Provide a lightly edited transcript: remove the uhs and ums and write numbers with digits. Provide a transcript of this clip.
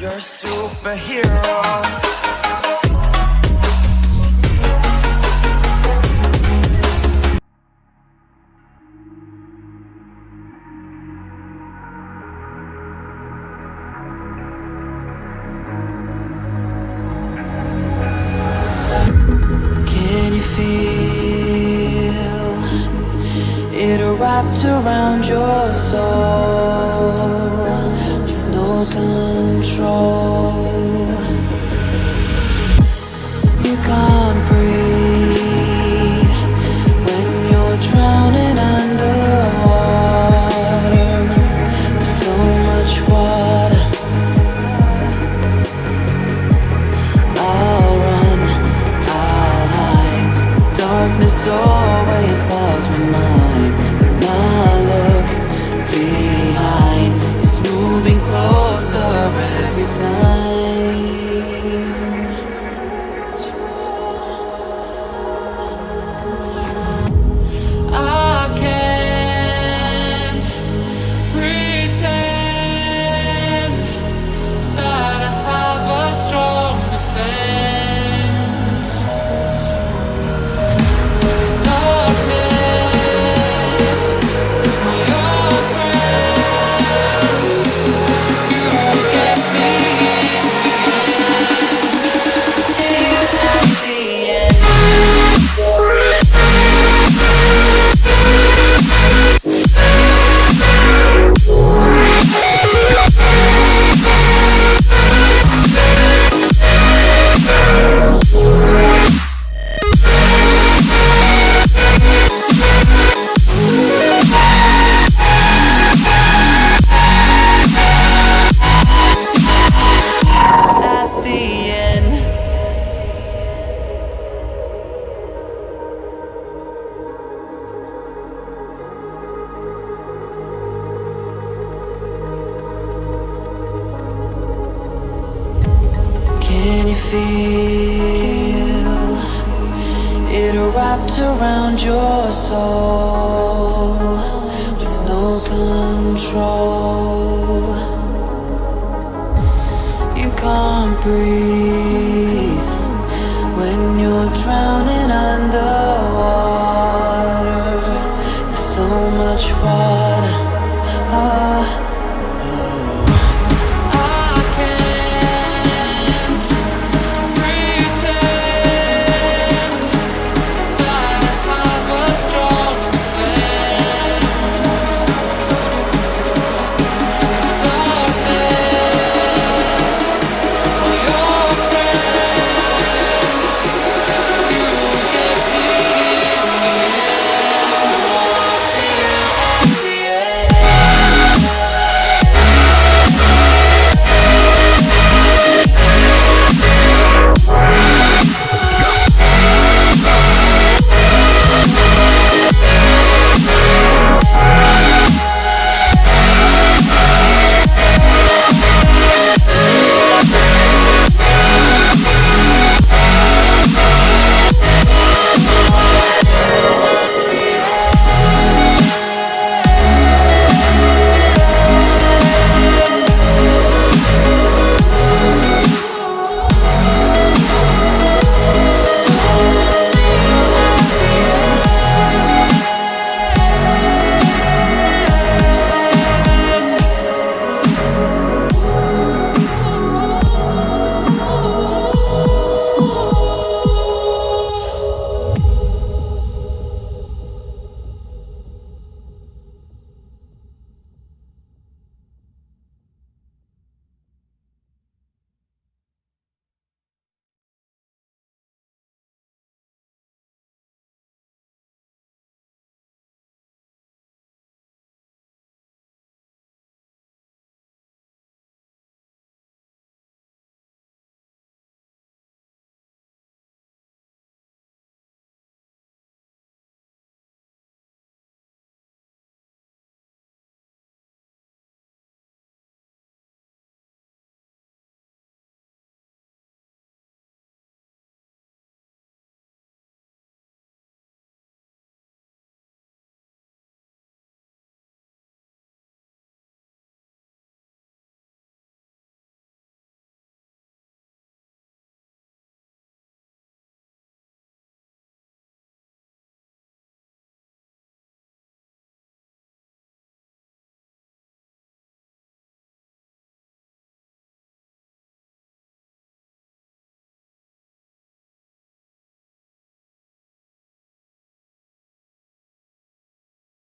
You're a superhero. Can you feel it wrapped around your soul with no control? You can't breathe when you're drowning underwater. There's so much water. I'll run, I'll hide. Darkness always clouds my mind. When I look behind, it's moving closer every time. I can't pretend that I have a strong defense. 'Cause darkness, my old friend, you get me in the end. See you at the end. At the end. Can you feel it wrapped around your soul with no control? You can't breathe